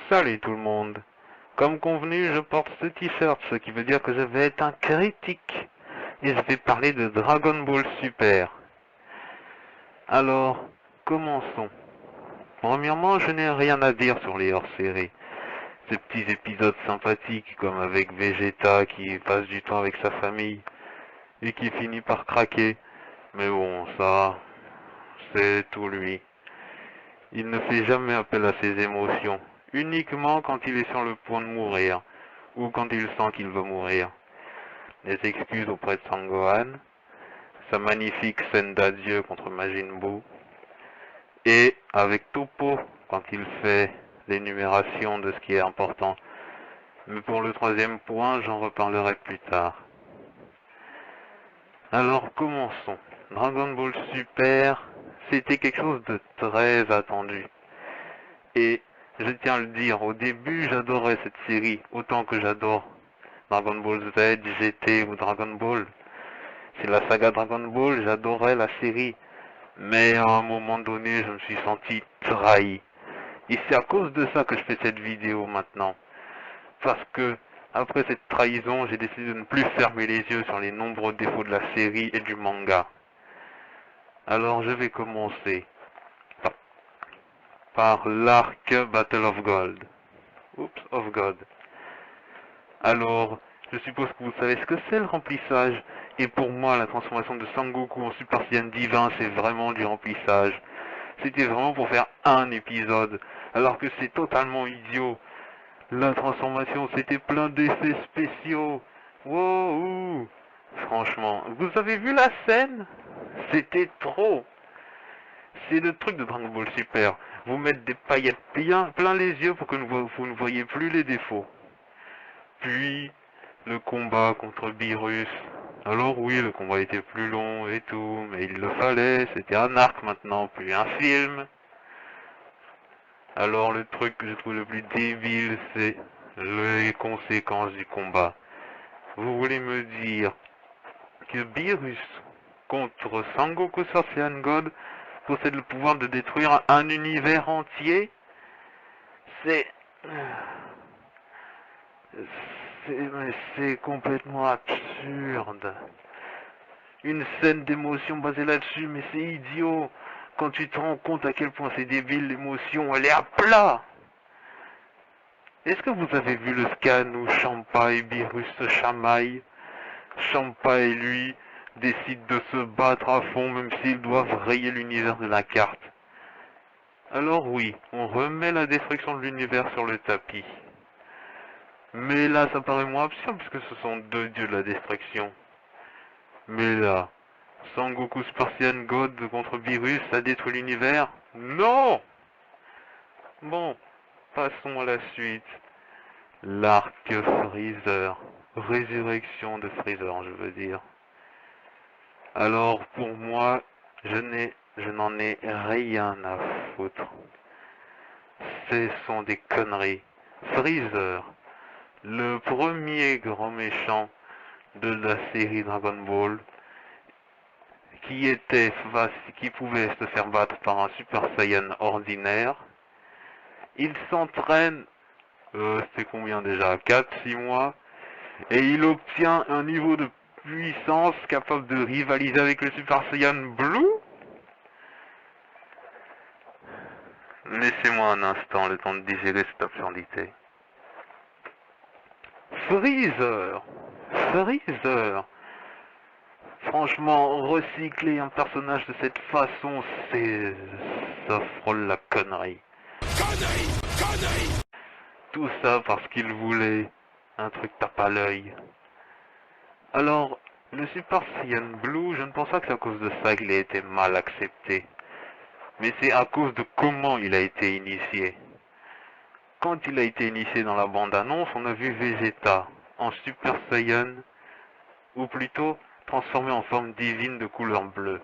Salut tout le monde. Comme convenu, je porte ce t-shirt, ce qui veut dire que je vais être un critique. Et je vais parler de Dragon Ball Super. Alors, commençons. Premièrement, je n'ai rien à dire sur les hors-séries. Ces petits épisodes sympathiques, comme avec Vegeta qui passe du temps avec sa famille et qui finit par craquer. Mais bon, ça, c'est tout lui. Il ne fait jamais appel à ses émotions, uniquement quand il est sur le point de mourir, ou quand il sent qu'il va mourir. Les excuses auprès de Sangohan, sa magnifique scène d'adieu contre Majin Buu, et avec Toppo, quand il fait l'énumération de ce qui est important. Mais pour le troisième point, j'en reparlerai plus tard. Alors commençons. Dragon Ball Super, c'était quelque chose de très attendu. Et je tiens à le dire, au début j'adorais cette série, autant que j'adore Dragon Ball Z, GT ou Dragon Ball. C'est la saga Dragon Ball, j'adorais la série. Mais à un moment donné, je me suis senti trahi. Et c'est à cause de ça que je fais cette vidéo maintenant. Parce que, après cette trahison, j'ai décidé de ne plus fermer les yeux sur les nombreux défauts de la série et du manga. Alors je vais commencer par l'arc Battle of Gold. Oups, of God. Alors, je suppose que vous savez ce que c'est le remplissage. Et pour moi, la transformation de Sangoku en Super Saiyan divin, c'est vraiment du remplissage. C'était vraiment pour faire un épisode, alors que c'est totalement idiot. La transformation, c'était plein d'effets spéciaux. Wow! Franchement, vous avez vu la scène? C'était trop. C'est le truc de Dragon Ball Super. Vous mettez des paillettes plein les yeux pour que vous ne voyez plus les défauts. Puis, le combat contre Beerus. Alors oui, le combat était plus long et tout, mais il le fallait, c'était un arc maintenant, plus un film. Alors le truc que je trouve le plus débile, c'est les conséquences du combat. Vous voulez me dire que Beerus contre Sangoku Super Saiyan God possède le pouvoir de détruire un univers entier? C'est... C'est complètement absurde. Une scène d'émotion basée là-dessus, mais c'est idiot. Quand tu te rends compte à quel point c'est débile, l'émotion, elle est à plat. Est-ce que vous avez vu le scan où Champa et Beerus se chamaillent? Champa et lui décident de se battre à fond, même s'ils doivent rayer l'univers de la carte. Alors oui, on remet la destruction de l'univers sur le tapis. Mais là, ça paraît moins absurde, puisque ce sont deux dieux de la destruction. Mais là, Sangoku Super Saiyan God contre Beerus, ça détruit l'univers? Non! Bon, passons à la suite. L'arc Freezer. Résurrection de Freezer, je veux dire. Alors, pour moi, je n'en ai rien à foutre. Ce sont des conneries. Freezer, le premier grand méchant de la série Dragon Ball, qui pouvait se faire battre par un Super Saiyan ordinaire. Il s'entraîne, c'est combien déjà, 4-6 mois, et il obtient un niveau de puissance capable de rivaliser avec le Super Saiyan Blue. Laissez-moi un instant le temps de digérer cette absurdité. Freezer, franchement, recycler un personnage de cette façon, ça frôle la connerie. Tout ça parce qu'il voulait un truc tape à l'œil. Alors, le Super Saiyan Blue, je ne pense pas que c'est à cause de ça qu'il a été mal accepté. Mais c'est à cause de comment il a été initié. Quand il a été initié dans la bande-annonce, on a vu Vegeta en Super Saiyan, ou plutôt transformé en forme divine de couleur bleue.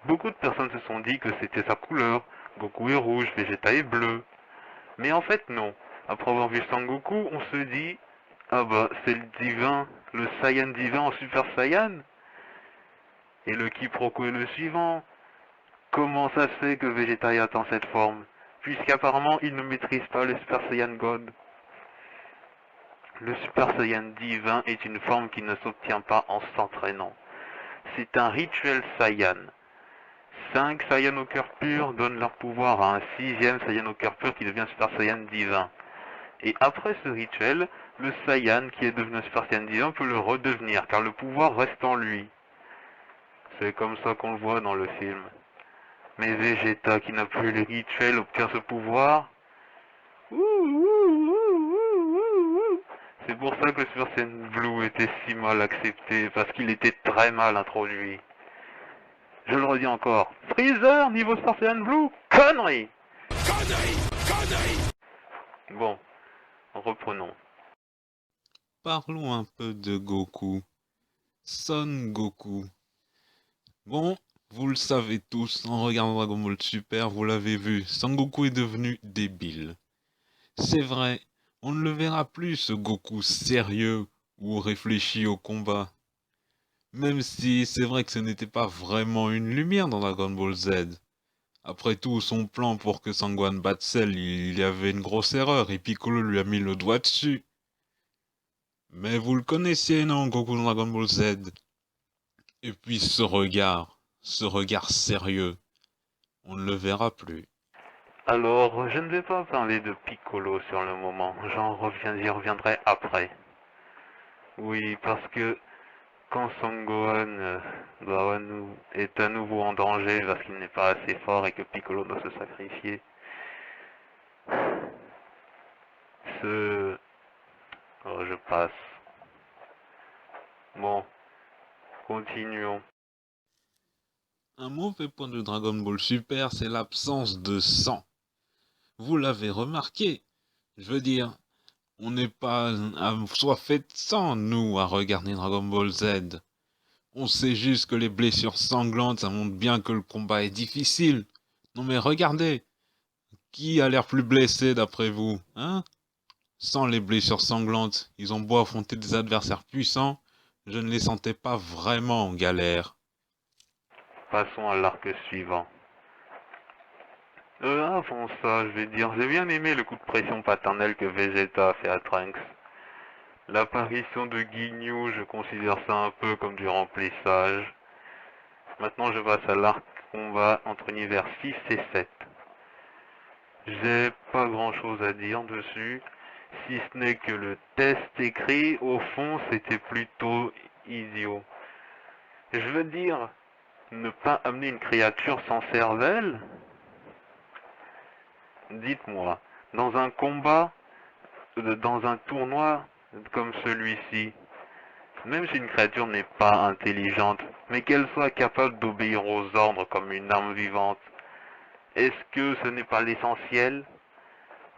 Beaucoup de personnes se sont dit que c'était sa couleur, Goku est rouge, Vegeta est bleu. Mais en fait non. Après avoir vu Sangoku, on se dit, ah bah c'est le divin, le Saiyan divin en Super Saiyan. Et le quiproquo est le suivant. Comment ça se fait que Vegeta ait atteint cette forme, puisqu'apparemment il ne maîtrise pas le Super Saiyan God. Le Super Saiyan divin est une forme qui ne s'obtient pas en s'entraînant. C'est un rituel Saiyan. 5 Saiyans au cœur pur donnent leur pouvoir à un 6e Saiyan au cœur pur qui devient Super Saiyan divin. Et après ce rituel, le Saiyan qui est devenu un Super Saiyan divin peut le redevenir, car le pouvoir reste en lui. C'est comme ça qu'on le voit dans le film. Mais Vegeta, qui n'a plus les rituels, obtient ce pouvoir. C'est pour ça que le Super Saiyan Blue était si mal accepté, parce qu'il était très mal introduit. Je le redis encore. Freezer, niveau Super Saiyan Blue, connerie! Bon, reprenons. Parlons un peu de Goku. Son Goku. Bon, vous le savez tous, en regardant Dragon Ball Super, vous l'avez vu, Son Goku est devenu débile. C'est vrai, on ne le verra plus ce Goku sérieux ou réfléchi au combat. Même si c'est vrai que ce n'était pas vraiment une lumière dans Dragon Ball Z. Après tout, son plan pour que Sangohan batte Cell, il y avait une grosse erreur et Piccolo lui a mis le doigt dessus. Mais vous le connaissiez, non, Goku dans Dragon Ball Z? Et puis ce regard sérieux, on ne le verra plus. Alors, je ne vais pas parler de Piccolo sur le moment, j'y reviendrai après. Oui, parce que quand Son Gohan est à nouveau en danger parce qu'il n'est pas assez fort et que Piccolo doit se sacrifier, je passe. Bon, continuons. Un mauvais point de Dragon Ball Super, c'est l'absence de sang. Vous l'avez remarqué. Je veux dire, on n'est pas assoiffé de sang, nous, à regarder Dragon Ball Z. On sait juste que les blessures sanglantes, ça montre bien que le combat est difficile. Non mais regardez, qui a l'air plus blessé d'après vous, hein? Sans les blessures sanglantes, ils ont beau affronter des adversaires puissants, je ne les sentais pas vraiment en galère. Passons à l'arc suivant. Avant ça, je vais dire, j'ai bien aimé le coup de pression paternel que Vegeta a fait à Trunks. L'apparition de Ginyu, je considère ça un peu comme du remplissage. Maintenant, je passe à l'arc combat entre univers 6 et 7. J'ai pas grand chose à dire dessus, si ce n'est que le test écrit, au fond, c'était plutôt idiot. Je veux dire, ne pas amener une créature sans cervelle? Dites-moi, dans un combat, dans un tournoi comme celui-ci, même si une créature n'est pas intelligente, mais qu'elle soit capable d'obéir aux ordres comme une arme vivante, est-ce que ce n'est pas l'essentiel?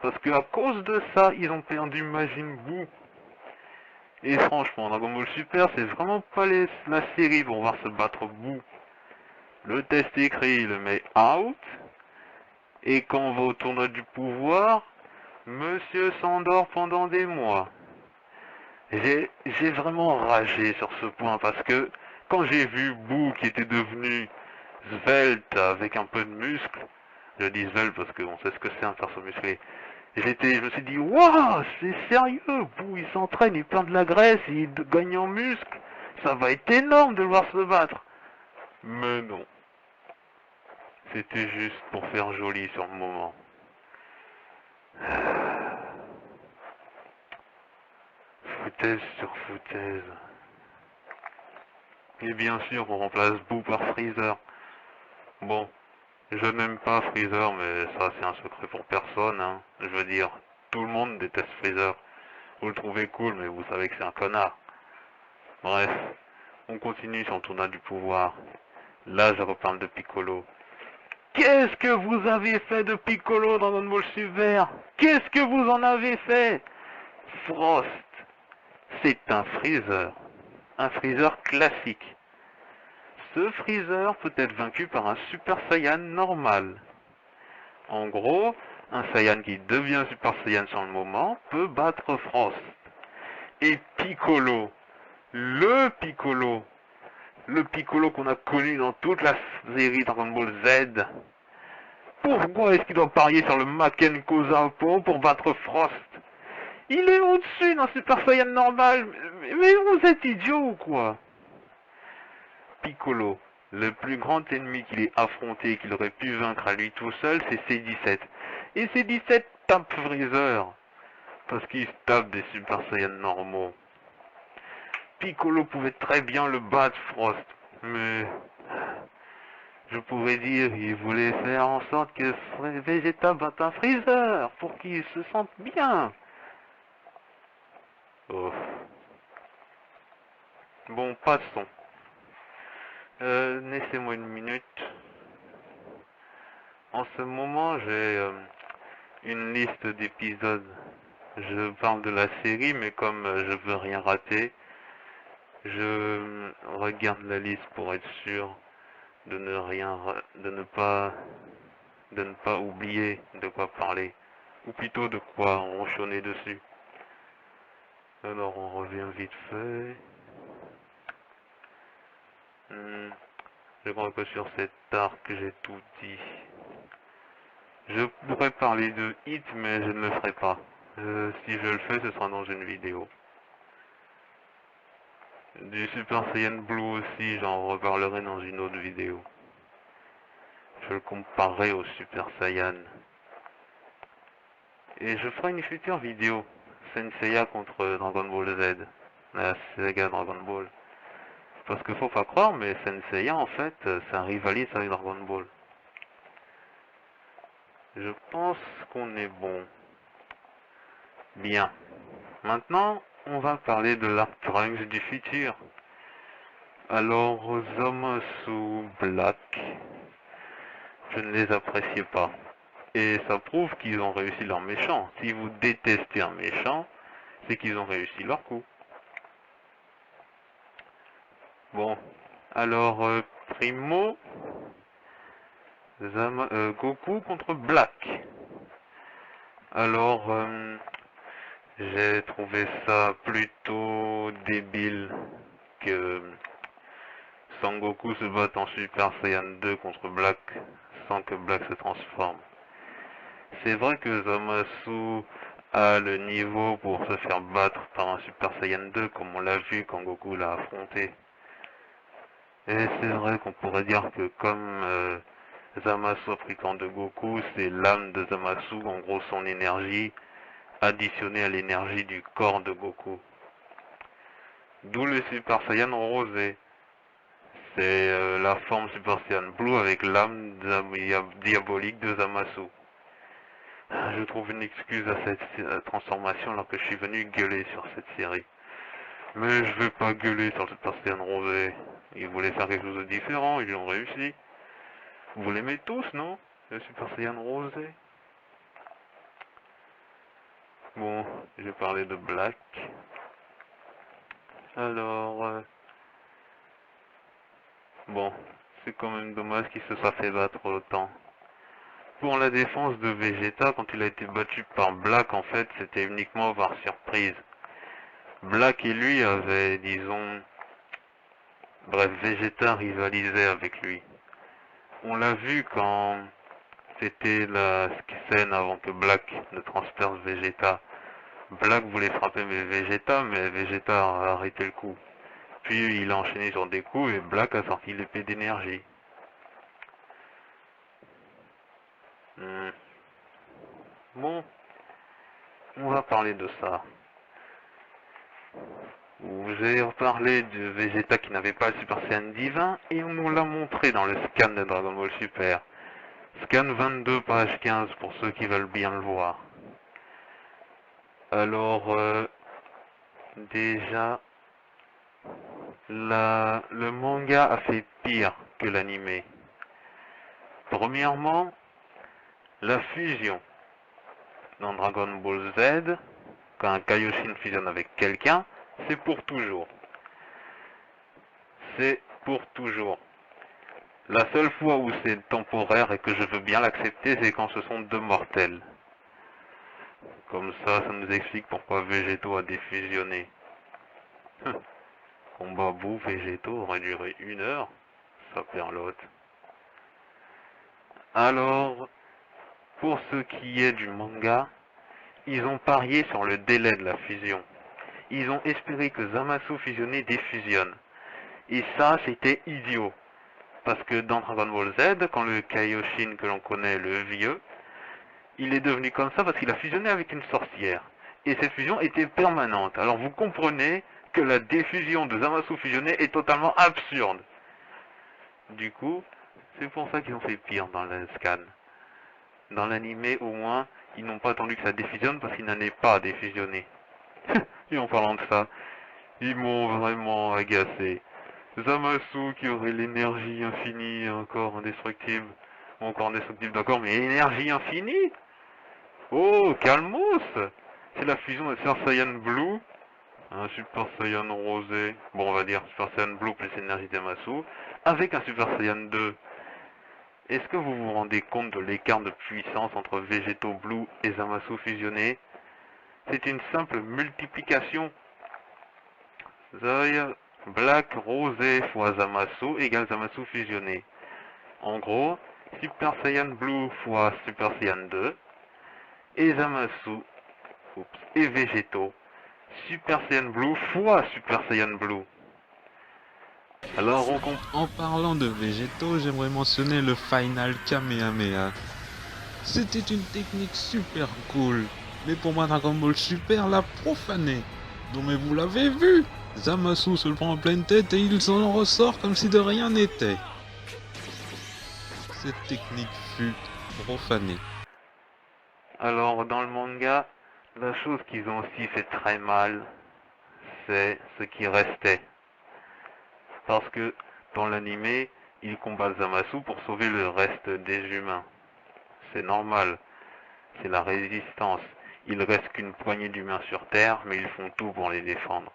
Parce qu'à cause de ça, ils ont perdu Majin Buu. Et franchement, Dragon Ball Super, c'est vraiment pas la série pour voir se battre Buu. Le test écrit, il le met out. Et quand on va au tournoi du pouvoir, Monsieur s'endort pendant des mois. J'ai vraiment ragé sur ce point parce que quand j'ai vu Boo qui était devenu svelte avec un peu de muscle, je dis svelte parce qu'on sait ce que c'est un perso musclé, je me suis dit, waouh, c'est sérieux, Boo il s'entraîne, il perd de la graisse, il gagne en muscle, ça va être énorme de le voir se battre. Mais non, c'était juste pour faire joli sur le moment. Foutaise sur foutaise. Et bien sûr, on remplace Boo par Freezer. Bon, je n'aime pas Freezer, mais ça c'est un secret pour personne, hein. Je veux dire, tout le monde déteste Freezer. Vous le trouvez cool, mais vous savez que c'est un connard. Bref, on continue sur le tournoi du pouvoir. Là, je reparle de Piccolo. Qu'est-ce que vous avez fait de Piccolo dans Dragon Ball Super? Qu'est-ce que vous en avez fait? Frost, c'est un Freezer. Un Freezer classique. Ce Freezer peut être vaincu par un Super Saiyan normal. En gros, un Saiyan qui devient Super Saiyan sur le moment peut battre Frost. Et Piccolo, le Piccolo, le Piccolo qu'on a connu dans toute la série Dragon Ball Z, Pourquoi est-ce qu'il doit parier sur le Maken Kozapo pour battre Frost? Il est au-dessus d'un Super Saiyan normal. Mais vous êtes idiot ou quoi? Piccolo, le plus grand ennemi qu'il ait affronté et qu'il aurait pu vaincre à lui tout seul, c'est C-17. Et C-17 tape Freezer, parce qu'il se tape des Super Saiyans normaux. Piccolo pouvait très bien le battre, Frost, mais je pourrais dire qu'il voulait faire en sorte que Vegeta batte un Freezer pour qu'il se sente bien. Oh. Bon, passons. Laissez-moi une minute. En ce moment, j'ai une liste d'épisodes. Je parle de la série, mais comme je veux rien rater, je regarde la liste pour être sûr de de ne pas oublier de quoi parler, ou plutôt de quoi ronchonner dessus. Alors on revient vite fait. Je crois que sur cet arc j'ai tout dit. Je pourrais parler de Hit, mais je ne le ferai pas. Si je le fais, ce sera dans une vidéo. Du Super Saiyan Blue aussi, j'en reparlerai dans une autre vidéo. Je le comparerai au Super Saiyan. Et je ferai une future vidéo. Senseiya contre Dragon Ball Z. La Sega Dragon Ball. Parce que faut pas croire, mais Senseiya en fait, ça rivalise avec Dragon Ball. Je pense qu'on est bon. Bien. Maintenant, on va parler de l'arc Trunks du futur. Alors, Zamasu Black, je ne les appréciais pas. Et ça prouve qu'ils ont réussi leur méchant. Si vous détestez un méchant, c'est qu'ils ont réussi leur coup. Bon, alors, Primo, Goku contre Black. Alors, j'ai trouvé ça plutôt débile que Sangoku se batte en Super Saiyan 2 contre Black sans que Black se transforme. C'est vrai que Zamasu a le niveau pour se faire battre par un Super Saiyan 2 comme on l'a vu quand Goku l'a affronté. Et c'est vrai qu'on pourrait dire que comme Zamasu a pris camp de Goku, c'est l'âme de Zamasu, en gros son énergie, additionnée à l'énergie du corps de Goku. D'où le Super Saiyan rosé. C'est la forme Super Saiyan Blue avec l'âme diabolique de Zamasu. Je trouve une excuse à cette transformation alors que je suis venu gueuler sur cette série. Mais je vais pas gueuler sur le Super Saiyan rosé. Ils voulaient faire quelque chose de différent, ils l'ont réussi. Vous l'aimez tous, non? Le Super Saiyan rosé. Bon, j'ai parlé de Black. Alors, bon, c'est quand même dommage qu'il se soit fait battre autant. Pour la défense de Vegeta, quand il a été battu par Black, en fait, c'était uniquement par surprise. Black et lui avaient, disons... Bref, Vegeta rivalisait avec lui. On l'a vu quand c'était la scène avant que Black ne transperce Vegeta. Black voulait frapper Vegeta, mais Vegeta a arrêté le coup. Puis il a enchaîné sur des coups et Black a sorti l'épée d'énergie. Bon, on va parler de ça. J'ai parlé de Vegeta qui n'avait pas le Super Saiyan divin et on nous l'a montré dans le scan de Dragon Ball Super. Scan 22, page 15 pour ceux qui veulent bien le voir. Alors, déjà, le manga a fait pire que l'animé. Premièrement, la fusion dans Dragon Ball Z, quand un Kaioshin fusionne avec quelqu'un, c'est pour toujours. C'est pour toujours. La seule fois où c'est temporaire et que je veux bien l'accepter, c'est quand ce sont deux mortels. Comme ça nous explique pourquoi Végéto a défusionné. Combat Bou Végéto aurait duré 1 heure, ça perlote. Alors, Pour ce qui est du manga, ils ont parié sur le délai de la fusion. Ils ont espéré que Zamasu fusionné défusionne. Et ça, c'était idiot. Parce que dans Dragon Ball Z, quand le Kaioshin que l'on connaît, le vieux, il est devenu comme ça parce qu'il a fusionné avec une sorcière. Et cette fusion était permanente. Alors vous comprenez que la diffusion de Zamasu fusionné est totalement absurde. Du coup, c'est pour ça qu'ils ont fait pire dans le scan. Dans l'animé, au moins, ils n'ont pas attendu que ça défusionne parce qu'il n'en est pas défusionné. Et en parlant de ça, ils m'ont vraiment agacé. Zamasu qui aurait l'énergie infinie, encore indestructible. Encore indestructible, d'accord, mais énergie infinie? Oh, calmos! C'est la fusion de Super Saiyan Blue, un Super Saiyan rosé, bon on va dire Super Saiyan Blue plus énergie Zamasu, avec un Super Saiyan 2. Est-ce que vous vous rendez compte de l'écart de puissance entre Végétaux Blue et Zamasu fusionné? C'est une simple multiplication. Zoi Black rosé fois Zamasu égale Zamasu fusionné. En gros, Super Saiyan Blue fois Super Saiyan 2 et Zamasu et Végétaux. Super Saiyan Blue fois Super Saiyan Blue. Alors on comprend. En parlant de végétaux, j'aimerais mentionner le Final Kamehameha. C'était une technique super cool, mais pour moi Dragon Ball Super l'a profané. Non mais vous l'avez vu, Zamasu se le prend en pleine tête et il s'en ressort comme si de rien n'était. Cette technique fut profanée. Alors dans le manga, la chose qu'ils ont aussi fait très mal, c'est ce qui restait. Parce que dans l'animé, ils combattent Zamasu pour sauver le reste des humains. C'est normal, c'est la résistance. Il reste qu'une poignée d'humains sur Terre, mais ils font tout pour les défendre.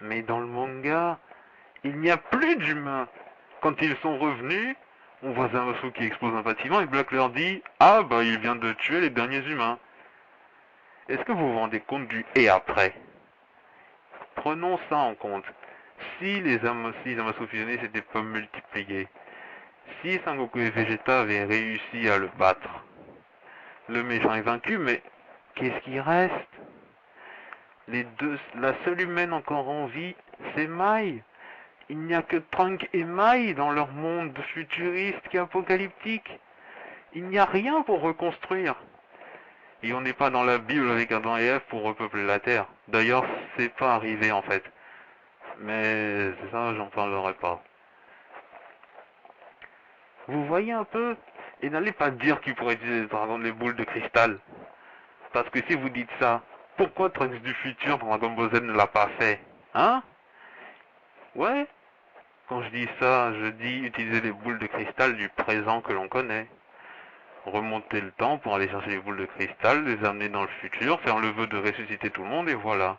Mais dans le manga, il n'y a plus d'humains. Quand ils sont revenus, on voit Zamasu qui explose un bâtiment et Black leur dit « Ah bah il vient de tuer les derniers humains ». Est-ce que vous vous rendez compte du « et après » Prenons ça en compte. Si les Zamasu fusionnés s'étaient pas multipliés, si Sangoku et Vegeta avaient réussi à le battre, le méchant est vaincu, mais qu'est-ce qui reste? La seule humaine encore en vie, c'est Mai. Il n'y a que Trunk et Mai dans leur monde futuriste et apocalyptique. Il n'y a rien pour reconstruire. Et on n'est pas dans la Bible avec Adam et Ève pour repeupler la Terre. D'ailleurs, c'est pas arrivé en fait. Mais ça, j'en parlerai pas. Vous voyez un peu? Et n'allez pas dire qu'il pourrait utiliser les dragons les boules de cristal. Parce que si vous dites ça, pourquoi Trunks du futur dans Dragon Ball Z ne l'a pas fait? Hein? Ouais? Quand je dis ça, je dis utiliser les boules de cristal du présent que l'on connaît. Remonter le temps pour aller chercher les boules de cristal, les amener dans le futur, faire le vœu de ressusciter tout le monde et voilà.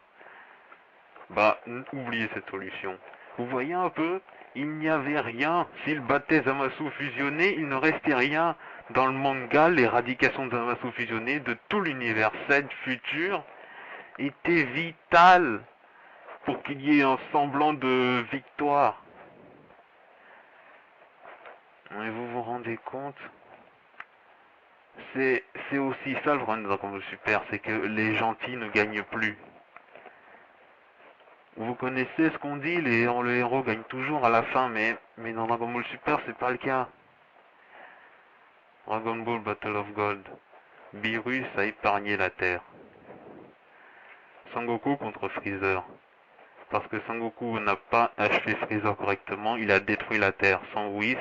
Bah, oubliez cette solution. Vous voyez un peu? Il n'y avait rien. S'il battait Zamasu fusionné, il ne restait rien. Dans le manga, l'éradication de Zamasu fusionné de tout l'univers 7 futur était vitale pour qu'il y ait un semblant de victoire. Et vous vous rendez compte? C'est aussi ça le problème de Dragon Ball Super, c'est que les gentils ne gagnent plus. Vous connaissez ce qu'on dit, le héros gagne toujours à la fin, mais dans Dragon Ball Super, c'est pas le cas. Dragon Ball Battle of Gold. Beerus a épargné la Terre. Sangoku contre Freezer. Parce que Sangoku n'a pas achevé Freezer correctement, il a détruit la Terre. Sans Whis,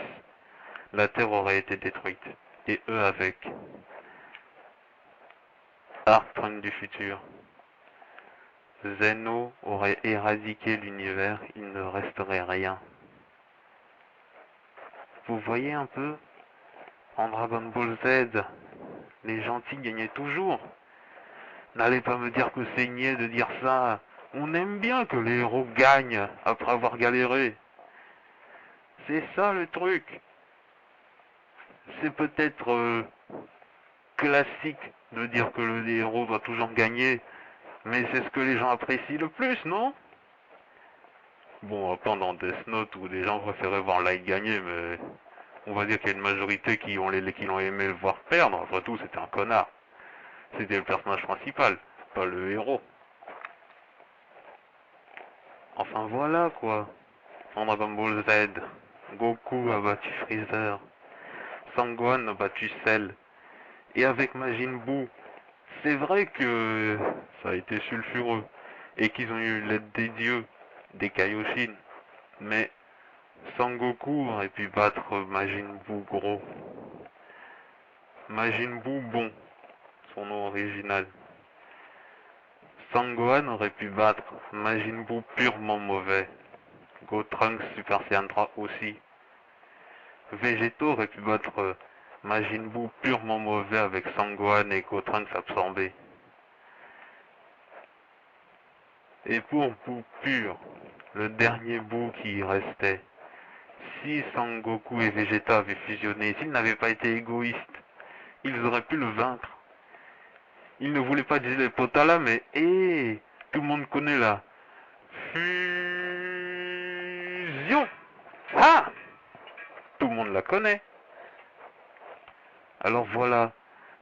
la Terre aurait été détruite. Et eux avec. Arc Trunks du futur. Zeno aurait éradiqué l'univers, il ne resterait rien. Vous voyez un peu? En Dragon Ball Z, les gentils gagnaient toujours. N'allez pas me dire que c'est niais de dire ça. On aime bien que les héros gagnent après avoir galéré. C'est ça le truc. C'est peut-être classique de dire que le héros doit toujours gagner, mais c'est ce que les gens apprécient le plus, non? Bon, pendant Death Note où les gens préféraient voir Light gagner, mais on va dire qu'il y a une majorité qui l'ont aimé le voir perdre. Après tout, c'était un connard. C'était le personnage principal, pas le héros. Enfin voilà quoi. En Dragon Ball Z, Goku a battu Freezer, Sangohan a battu Cell, et avec Majin Buu, c'est vrai que ça a été sulfureux, et qu'ils ont eu l'aide des dieux, des Kaioshin, mais Sangoku aurait pu battre Majin Buu gros. Majin Buu bon, son nom original. Sangohan aurait pu battre Majin Buu purement mauvais. Gotrunks Super Saiyan 3 aussi. Végétaux aurait pu battre Majin Buu purement mauvais avec Sangohan et Gotrunks absorbés. Et pour Buu pur, le dernier Buu qui restait, si Sangoku et Vegeta avaient fusionné, s'ils n'avaient pas été égoïstes, ils auraient pu le vaincre. Ils ne voulaient pas dire les Potala, mais tout le monde connaît la fusion. Ah, tout le monde la connaît. Alors voilà,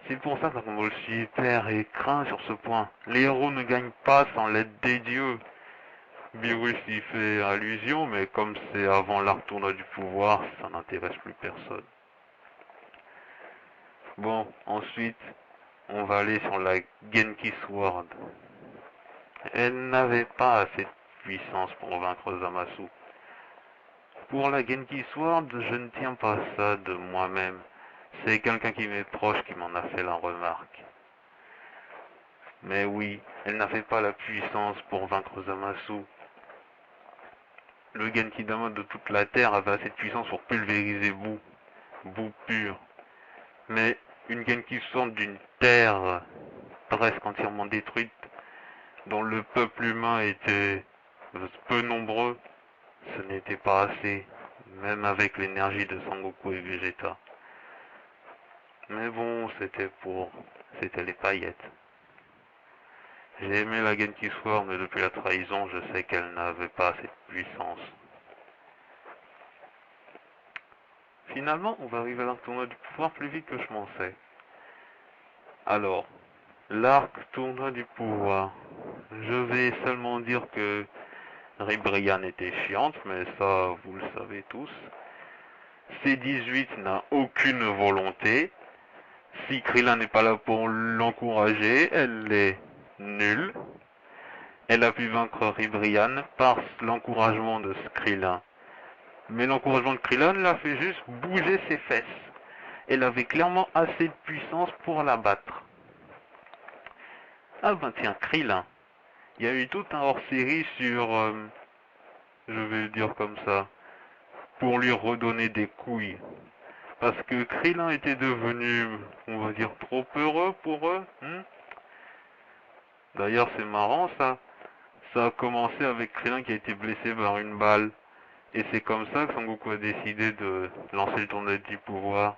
c'est pour ça que Dragon Ball Super est craint sur ce point. Les héros ne gagnent pas sans l'aide des dieux. Beerus y fait allusion, mais comme c'est avant l'arc tournoi du pouvoir, ça n'intéresse plus personne. Bon, ensuite, on va aller sur la Genki Sword. Elle n'avait pas assez de puissance pour vaincre Zamasu. Pour la Genki Sword, je ne tiens pas ça de moi-même. C'est quelqu'un qui m'est proche qui m'en a fait la remarque. Mais oui, elle n'avait pas la puissance pour vaincre Zamasu. Le Genkidama de toute la Terre avait assez de puissance pour pulvériser Buu. Buu pur. Mais une Genki Sword d'une Terre presque entièrement détruite, dont le peuple humain était peu nombreux, ce n'était pas assez, même avec l'énergie de Sangoku et Vegeta. Mais bon, c'était les paillettes. J'ai aimé la Genki Sword, mais depuis la trahison, je sais qu'elle n'avait pas assez de puissance. Finalement, on va arriver à l'arc tournoi du pouvoir plus vite que je m'en sais. Alors, l'arc tournoi du pouvoir. Je vais seulement dire que Ribrianne était chiante, mais ça, vous le savez tous. C18 n'a aucune volonté. Si Krillin n'est pas là pour l'encourager, elle est nulle. Elle a pu vaincre Ribrianne par l'encouragement de Krillin. Mais l'encouragement de Krillin l'a fait juste bouger ses fesses. Elle avait clairement assez de puissance pour la battre. Ah ben tiens, Krillin. Il y a eu tout un hors-série sur... je vais le dire comme ça. Pour lui redonner des couilles. Parce que Krillin était devenu, on va dire, trop heureux pour eux. D'ailleurs, c'est marrant ça. Ça a commencé avec Krillin qui a été blessé par une balle. Et c'est comme ça que Son Goku a décidé de lancer le tournoi du pouvoir.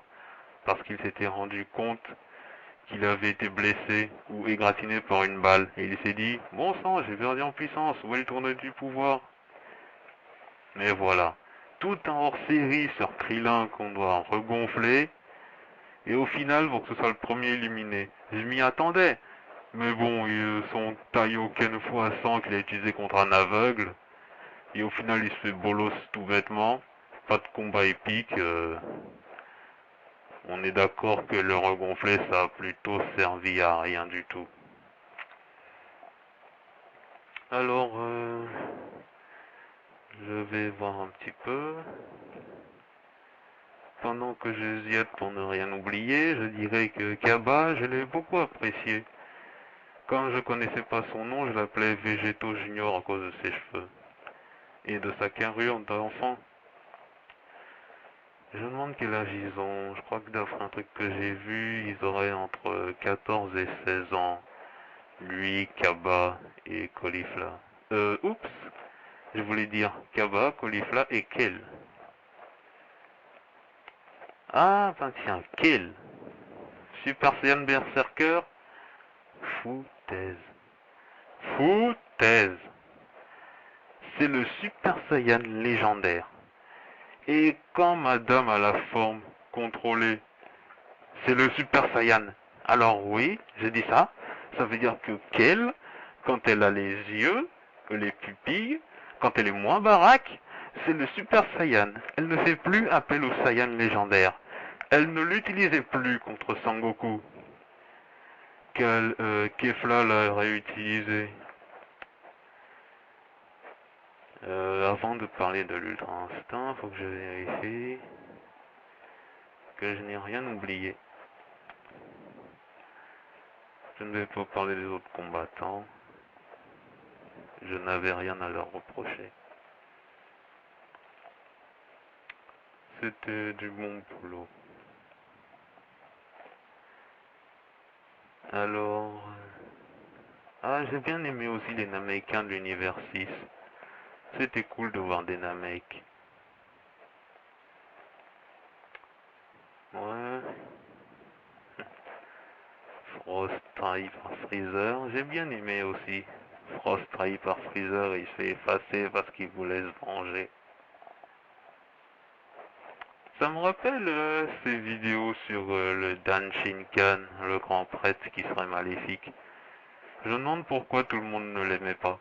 Parce qu'il s'était rendu compte qu'il avait été blessé ou égratigné par une balle. Et il s'est dit, bon sang, j'ai perdu en puissance, où est le tournoi du pouvoir? Mais voilà, tout un hors-série sur Krillin qu'on doit regonfler. Et au final, pour que ce soit le premier éliminé. Je m'y attendais. Mais bon, son Taioken x100 qu'il a utilisé contre un aveugle. Et au final, il se fait bolos tout bêtement. Pas de combat épique. On est d'accord que le regonfler, ça a plutôt servi à rien du tout. Alors, je vais voir un petit peu. Pendant que je ziote pour ne rien oublier, je dirais que Kaba, je l'ai beaucoup apprécié. Quand je connaissais pas son nom, je l'appelais Végétaux Junior à cause de ses cheveux. Et de sa carrure d'enfant. Je me demande quel âge ils ont. Je crois que d'après un truc que j'ai vu, ils auraient entre 14 et 16 ans. Lui, Kaba et Caulifla. Oups, je voulais dire Kaba, Caulifla et Kel. Ah, ben tiens, Kel. Super Saiyan Berserker. Foutaise. Foutaise. C'est le Super Saiyan légendaire. Et quand Madame a la forme contrôlée, c'est le Super Saiyan. Alors oui, j'ai dit ça. Ça veut dire que qu'elle, quand elle a les yeux, les pupilles, quand elle est moins baraque, c'est le Super Saiyan. Elle ne fait plus appel au Saiyan légendaire. Elle ne l'utilisait plus contre Sangoku. Kefla l'a réutilisé. Avant de parler de l'Ultra Instinct, faut que je vérifie que je n'ai rien oublié. Je ne vais pas parler des autres combattants. Je n'avais rien à leur reprocher. C'était du bon boulot. Alors... Ah, j'ai bien aimé aussi les Namekiens de l'univers 6. C'était cool de voir des Namek. Ouais. Frost trahi par Freezer. J'ai bien aimé aussi. Frost trahi par Freezer et il se fait effacer parce qu'il voulait se venger. Ça me rappelle ces vidéos sur le Dan Shinkan, le grand prêtre qui serait maléfique. Je me demande pourquoi tout le monde ne l'aimait pas.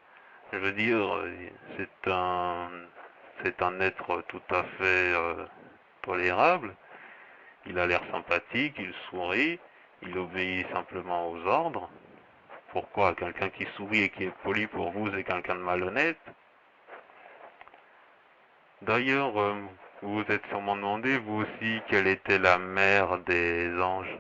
Je veux dire, c'est un être tout à fait tolérable. Il a l'air sympathique, il sourit, il obéit simplement aux ordres. Pourquoi quelqu'un qui sourit et qui est poli pour vous, c'est quelqu'un de malhonnête? D'ailleurs, vous vous êtes sûrement demandé, vous aussi, quelle était la mère des anges.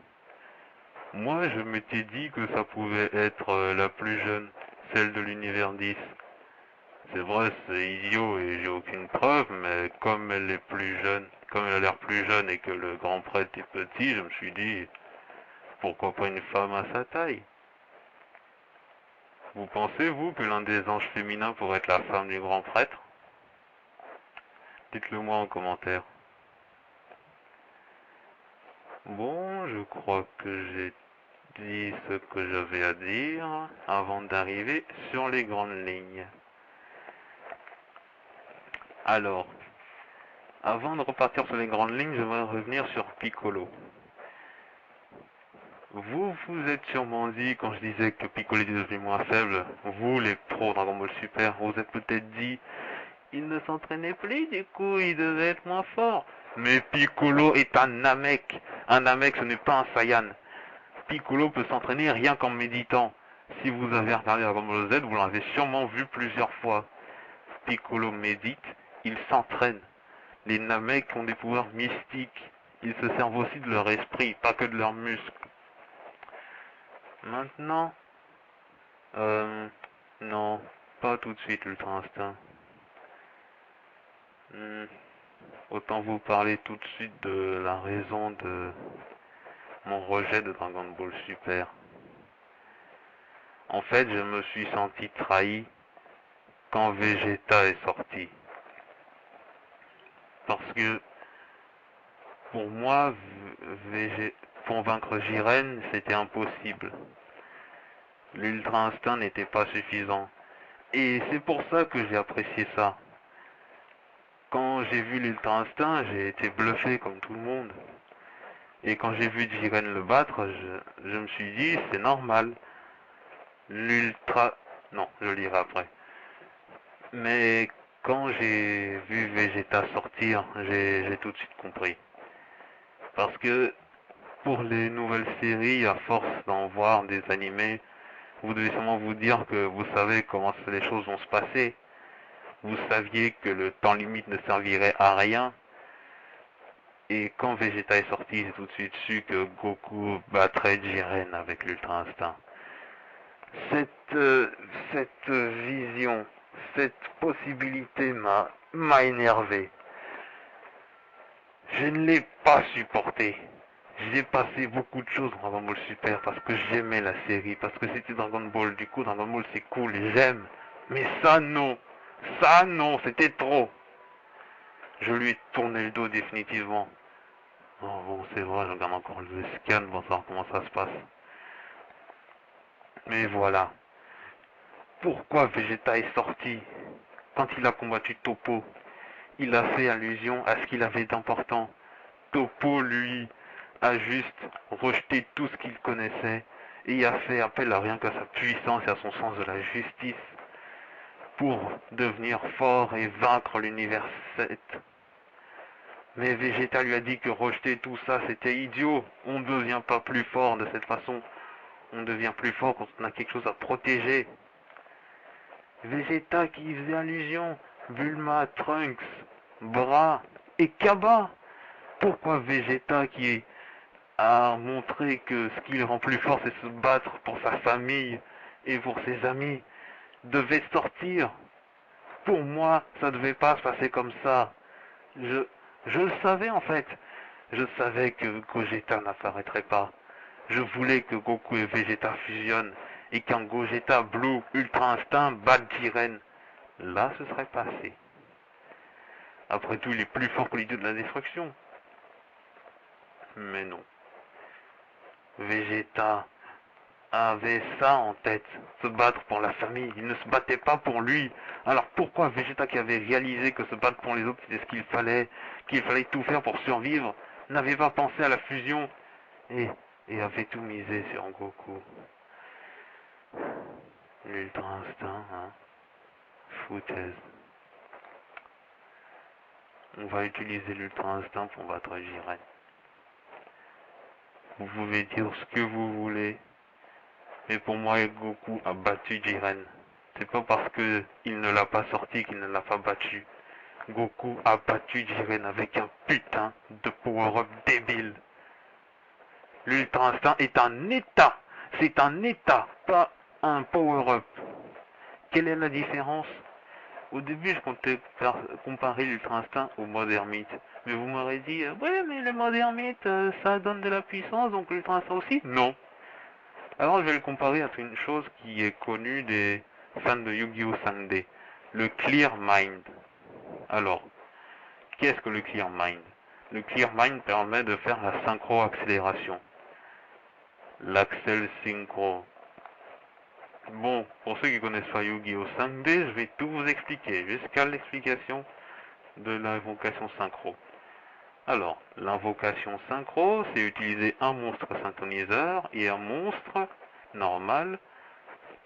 Moi, je m'étais dit que ça pouvait être la plus jeune, celle de l'univers 10. C'est vrai, c'est idiot et j'ai aucune preuve, mais comme elle est plus jeune, comme elle a l'air plus jeune et que le grand prêtre est petit, je me suis dit, pourquoi pas une femme à sa taille? Vous pensez, vous, que l'un des anges féminins pourrait être la femme du grand prêtre? Dites-le moi en commentaire. Bon, je crois que j'ai dit ce que j'avais à dire avant d'arriver sur les grandes lignes. Alors, avant de repartir sur les grandes lignes, je vais revenir sur Piccolo. Vous vous êtes sûrement dit, quand je disais que Piccolo était devenu moins faible, vous les pros Dragon Ball Super, vous êtes peut-être dit, il ne s'entraînait plus, du coup il devait être moins fort. Mais Piccolo est un Namek. Un Namek, ce n'est pas un Saiyan. Piccolo peut s'entraîner rien qu'en méditant. Si vous avez regardé Dragon Ball Z, vous l'avez sûrement vu plusieurs fois. Piccolo médite, il s'entraîne. Les Namek ont des pouvoirs mystiques. Ils se servent aussi de leur esprit, pas que de leurs muscles. Maintenant, non, pas tout de suite l'Ultra Instinct. Autant vous parler tout de suite de la raison de mon rejet de Dragon Ball Super. En fait, je me suis senti trahi quand Vegeta est sorti. Parce que pour moi, convaincre Jiren, c'était impossible. L'Ultra Instinct n'était pas suffisant. Et c'est pour ça que j'ai apprécié ça. Quand j'ai vu l'Ultra Instinct, j'ai été bluffé comme tout le monde. Et quand j'ai vu Jiren le battre, je me suis dit, c'est normal. L'Ultra... Non, je le lirai après. Mais quand j'ai vu Vegeta sortir, j'ai tout de suite compris. Parce que pour les nouvelles séries, à force d'en voir des animés, vous devez sûrement vous dire que vous savez comment les choses vont se passer. Vous saviez que le temps limite ne servirait à rien. Et quand Vegeta est sorti, j'ai tout de suite su que Goku battrait Jiren avec l'Ultra Instinct. Cette vision, cette possibilité m'a énervé. Je ne l'ai pas supporté. J'ai passé beaucoup de choses dans Dragon Ball Super parce que j'aimais la série, parce que c'était Dragon Ball. Du coup, Dragon Ball c'est cool, j'aime. Mais ça non, c'était trop. Je lui ai tourné le dos définitivement. Oh bon, c'est vrai, je regarde encore le scan pour savoir comment ça se passe. Mais voilà. Pourquoi Vegeta est sorti quand il a combattu Toppo? il a fait allusion à ce qu'il avait d'important. Toppo, lui, a juste rejeté tout ce qu'il connaissait et a fait appel à rien qu'à sa puissance et à son sens de la justice pour devenir fort et vaincre l'univers 7. Mais Vegeta lui a dit que rejeter tout ça c'était idiot, on ne devient pas plus fort de cette façon, on devient plus fort quand on a quelque chose à protéger. Vegeta qui faisait allusion, Bulma, Trunks, Bra et Kaba. Pourquoi Vegeta qui a montré que ce qui le rend plus fort c'est se battre pour sa famille et pour ses amis devait sortir? Pour moi, ça devait pas se passer comme ça. Je le savais en fait. Je savais que Gogeta n'apparaîtrait pas. Je voulais que Goku et Vegeta fusionnent et qu'un Gogeta Blue Ultra Instinct batte Jiren. Là, ce serait passé. Après tout, il est plus fort que l'idée de la destruction. Mais non. Vegeta avait ça en tête, se battre pour la famille. Il ne se battait pas pour lui. Alors pourquoi Vegeta, qui avait réalisé que se battre pour les autres c'était ce qu'il fallait tout faire pour survivre, n'avait pas pensé à la fusion et avait tout misé sur Goku? L'Ultra Instinct, hein? Foutaise. On va utiliser l'Ultra Instinct pour battre Jiren. Vous pouvez dire ce que vous voulez, mais pour moi Goku a battu Jiren. C'est pas parce que il ne l'a pas sorti qu'il ne l'a pas battu. Goku a battu Jiren avec un putain de power-up débile. L'Ultra Instinct est un état. C'est un état, pas un power-up. Quelle est la différence? Au début, je comptais comparer l'Ultra Instinct au mode ermite. Mais vous m'aurez dit, ouais, mais le mode ermite, ça donne de la puissance, donc l'Ultra Instinct aussi? Non. Alors, je vais le comparer à une chose qui est connue des fans de Yu-Gi-Oh! Sunday. Le Clear Mind. Alors, qu'est-ce que le Clear Mind? Le Clear Mind permet de faire la synchro-accélération. L'Axel Synchro. Bon, pour ceux qui connaissent pas Yu-Gi-Oh! 5D, je vais tout vous expliquer, jusqu'à l'explication de l'invocation synchro. Alors, l'invocation synchro, c'est utiliser un monstre synchroniseur et un monstre normal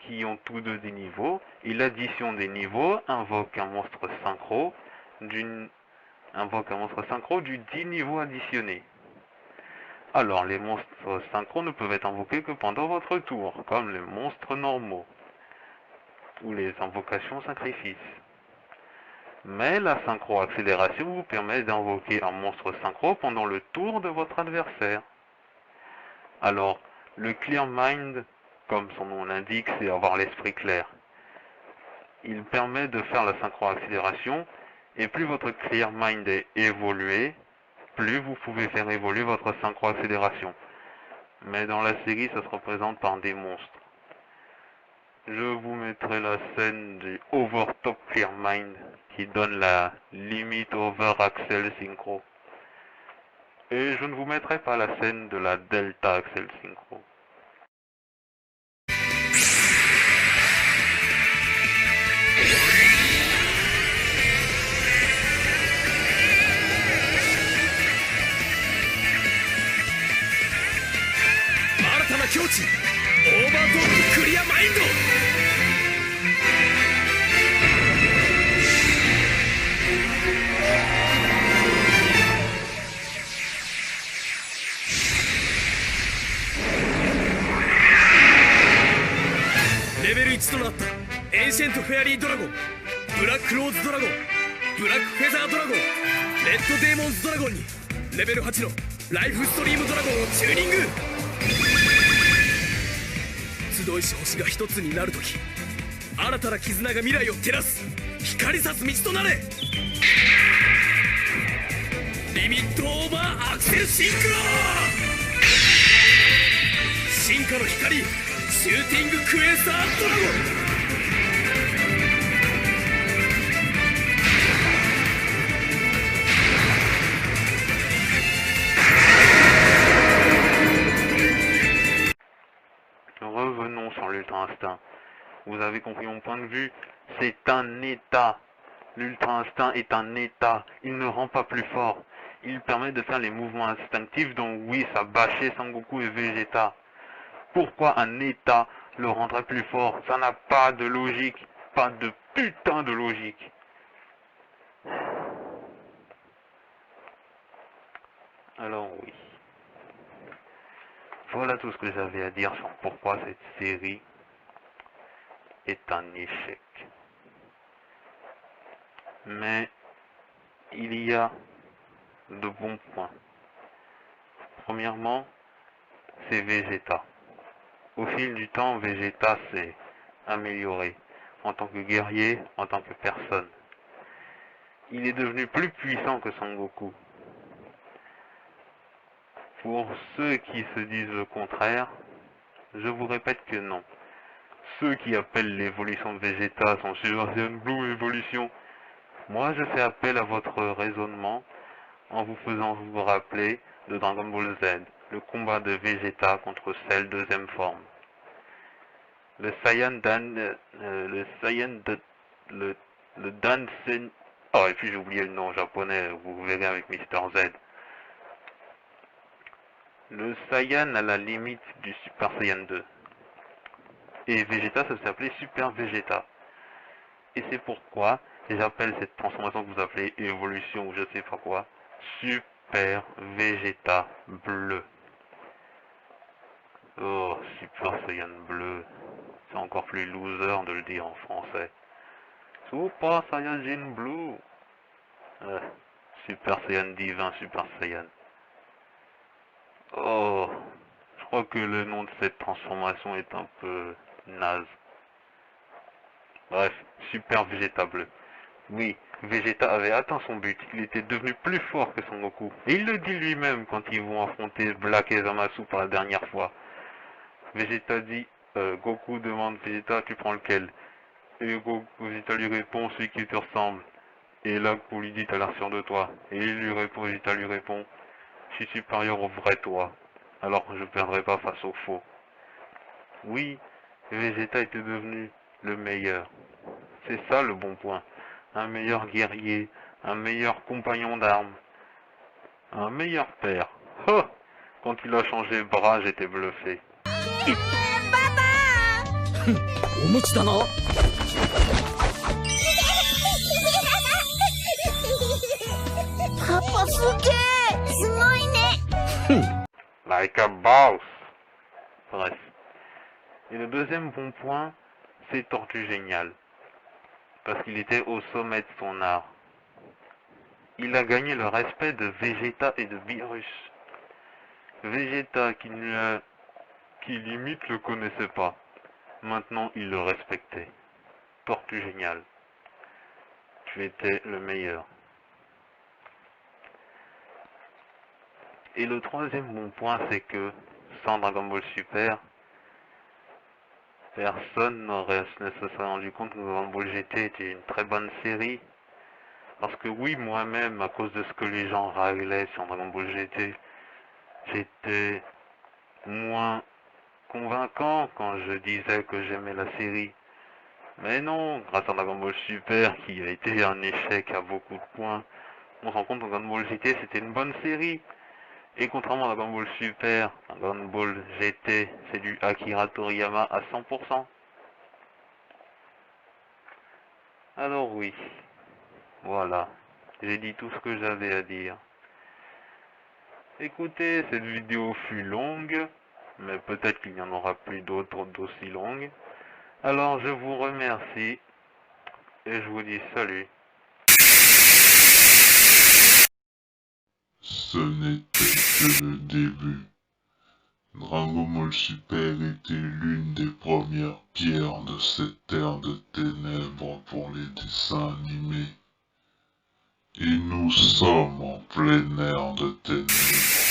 qui ont tous deux des niveaux, et l'addition des niveaux invoque un monstre synchro du 10 niveaux additionnés. Alors, les monstres synchro ne peuvent être invoqués que pendant votre tour, comme les monstres normaux, ou les invocations sacrifices. Mais la synchro-accélération vous permet d'invoquer un monstre synchro pendant le tour de votre adversaire. Alors, le Clear Mind, comme son nom l'indique, c'est avoir l'esprit clair. Il permet de faire la synchro-accélération, et plus votre Clear Mind est évolué, plus vous pouvez faire évoluer votre synchro-accélération. Mais dans la série, ça se représente par des monstres. Je vous mettrai la scène du Overtop Clear Mind qui donne la Limit Over Axel Synchro. Et je ne vous mettrai pas la scène de la Delta Axel Synchro.レベル1となったエンシェントフェアリードラゴン、ブラックローズドラゴン、ブラックフェザードラゴン、レッドデーモンズドラゴンにレベル8のライフストリームドラゴンをチューニング。集いし星が一つになるとき、新たな絆が未来を照らす光さす道となれ。リミットオーバーアクセルシンクロ、進化の光シューティングクエーサードラゴン。Revenons sur l'Ultra Instinct. Vous avez compris mon point de vue, c'est un état. L'ultra instinct est un état, il ne rend pas plus fort. Il permet de faire les mouvements instinctifs dont oui, ça bâchait Sangoku et Vegeta. Pourquoi un état le rendrait plus fort? Ça n'a pas de logique, pas de putain de logique. Alors oui. Voilà tout ce que j'avais à dire sur pourquoi cette série est un échec. Mais il y a de bons points. Premièrement, c'est Vegeta. Au fil du temps, Vegeta s'est amélioré en tant que guerrier, en tant que personne. Il est devenu plus puissant que Sangoku. Pour ceux qui se disent le contraire, je vous répète que non. Ceux qui appellent l'évolution de Vegeta son Super Saiyan Blue évolution, moi je fais appel à votre raisonnement en vous faisant vous rappeler de Dragon Ball Z, le combat de Vegeta contre Cell deuxième forme. Le Saiyan Dan, le Dansen, oh et puis j'ai oublié le nom japonais, vous verrez avec Mister Z. Le Saiyan à la limite du Super Saiyan 2. Et Vegeta, ça s'appelait Super Vegeta. Et c'est pourquoi j'appelle cette transformation que vous appelez évolution ou je sais pas quoi, Super Vegeta bleu. Oh, Super Saiyan bleu. C'est encore plus loser de le dire en français. Super Saiyan bleu. Super Saiyan divin, Super Saiyan. Oh, je crois que le nom de cette transformation est un peu naze. Bref, Super Vegeta bleu. Oui, Vegeta avait atteint son but, il était devenu plus fort que Son Goku. Et il le dit lui-même quand ils vont affronter Black et Zamasu pour la dernière fois. Vegeta dit, Goku demande Vegeta, tu prends lequel? Et Vegeta lui répond, celui qui te ressemble. Et là, Goku lui dit, t'as l'air sûr de toi. Et il lui répond, Vegeta lui répond, je suis supérieur au vrai toi, alors je ne perdrai pas face au faux. Oui, Vegeta était devenu le meilleur. C'est ça le bon point. Un meilleur guerrier, un meilleur compagnon d'armes, un meilleur père. Oh, quand il a changé de bras, j'étais bluffé. Like a boss. Bref. Et le deuxième bon point, c'est Tortue Génial. Parce qu'il était au sommet de son art. Il a gagné le respect de Vegeta et de Beerus. Vegeta qui limite le connaissait pas. Maintenant il le respectait. Tortue Génial. Tu étais le meilleur. Et le troisième bon point, c'est que sans Dragon Ball Super, personne ne se serait rendu compte que Dragon Ball GT était une très bonne série. Parce que oui, moi-même, à cause de ce que les gens râlaient sur Dragon Ball GT, j'étais moins convaincant quand je disais que j'aimais la série. Mais non, grâce à Dragon Ball Super, qui a été un échec à beaucoup de points, on se rend compte que Dragon Ball GT c'était une bonne série. Et contrairement à Dragon Ball Super, Dragon Ball GT, c'est du Akira Toriyama à 100%. Alors oui, voilà, j'ai dit tout ce que j'avais à dire. Écoutez, cette vidéo fut longue, mais peut-être qu'il n'y en aura plus d'autres d'aussi longues. Alors je vous remercie, et je vous dis salut. Ce n'était que le début. Dragon Ball Super était l'une des premières pierres de cette ère de ténèbres pour les dessins animés. Et nous sommes en pleine ère de ténèbres.